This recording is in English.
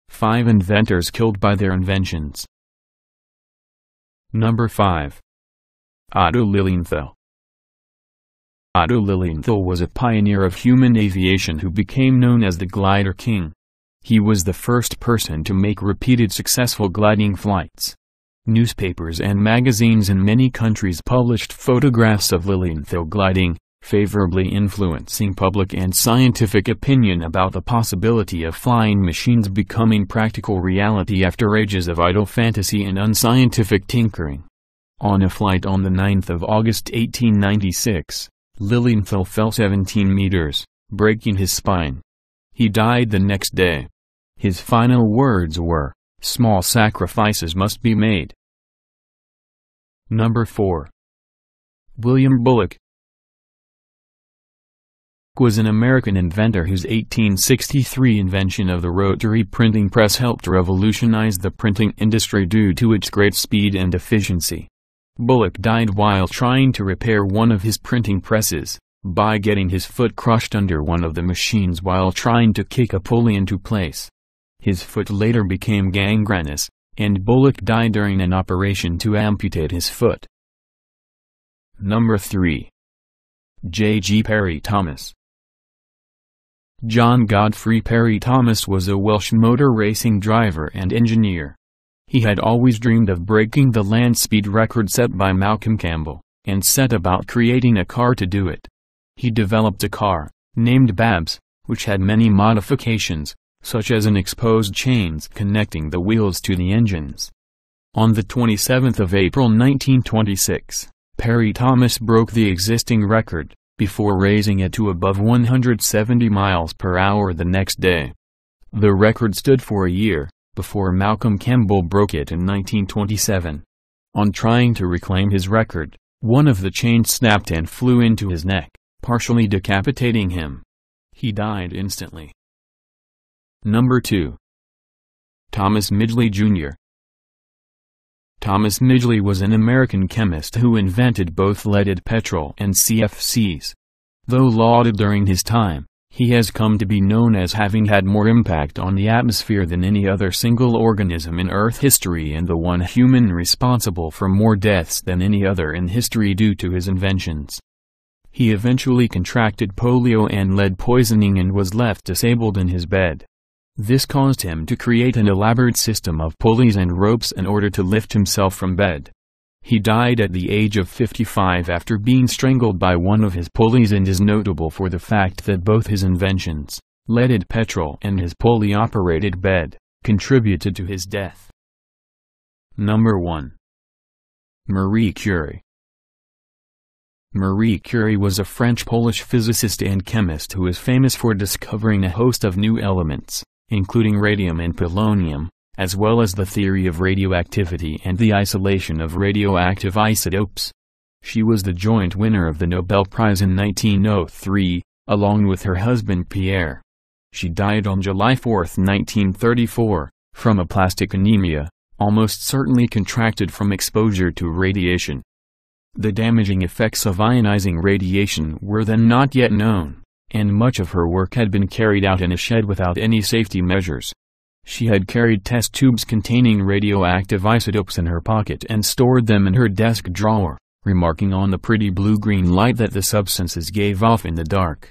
Five inventors killed by their inventions. Number 5. Otto Lilienthal. Otto Lilienthal was a pioneer of human aviation who became known as the Glider King. He was the first person to make repeated successful gliding flights. Newspapers and magazines in many countries published photographs of Lilienthal gliding, favorably influencing public and scientific opinion about the possibility of flying machines becoming practical reality after ages of idle fantasy and unscientific tinkering. On a flight on the 9th of August 1896, Lilienthal fell 17 meters, breaking his spine. He died the next day. His final words were, "Small sacrifices must be made." Number 4. William Bullock was an American inventor whose 1863 invention of the rotary printing press helped revolutionize the printing industry due to its great speed and efficiency. Bullock died while trying to repair one of his printing presses, by getting his foot crushed under one of the machines while trying to kick a pulley into place. His foot later became gangrenous, and Bullock died during an operation to amputate his foot. Number 3. J. Parry Thomas. John Godfrey Parry Thomas was a Welsh motor racing driver and engineer. He had always dreamed of breaking the land speed record set by Malcolm Campbell, and set about creating a car to do it. He developed a car, named Babs, which had many modifications, such as an exposed chains connecting the wheels to the engines. On the 27th of April 1926, Parry Thomas broke the existing record, before raising it to above 170 miles per hour the next day. The record stood for a year, before Malcolm Campbell broke it in 1927. On trying to reclaim his record, one of the chains snapped and flew into his neck, partially decapitating him. He died instantly. Number 2. Thomas Midgley Jr. Thomas Midgley was an American chemist who invented both leaded petrol and CFCs. Though lauded during his time, he has come to be known as having had more impact on the atmosphere than any other single organism in Earth history and the one human responsible for more deaths than any other in history due to his inventions. He eventually contracted polio and lead poisoning and was left disabled in his bed. This caused him to create an elaborate system of pulleys and ropes in order to lift himself from bed. He died at the age of 55 after being strangled by one of his pulleys and is notable for the fact that both his inventions, leaded petrol and his pulley-operated bed, contributed to his death. Number 1. Marie Curie. Marie Curie was a French-Polish physicist and chemist who is famous for discovering a host of new elements, including radium and polonium, as well as the theory of radioactivity and the isolation of radioactive isotopes. She was the joint winner of the Nobel Prize in 1903, along with her husband Pierre. She died on July 4, 1934, from aplastic anemia, almost certainly contracted from exposure to radiation. The damaging effects of ionizing radiation were then not yet known, and much of her work had been carried out in a shed without any safety measures. She had carried test tubes containing radioactive isotopes in her pocket and stored them in her desk drawer, remarking on the pretty blue-green light that the substances gave off in the dark.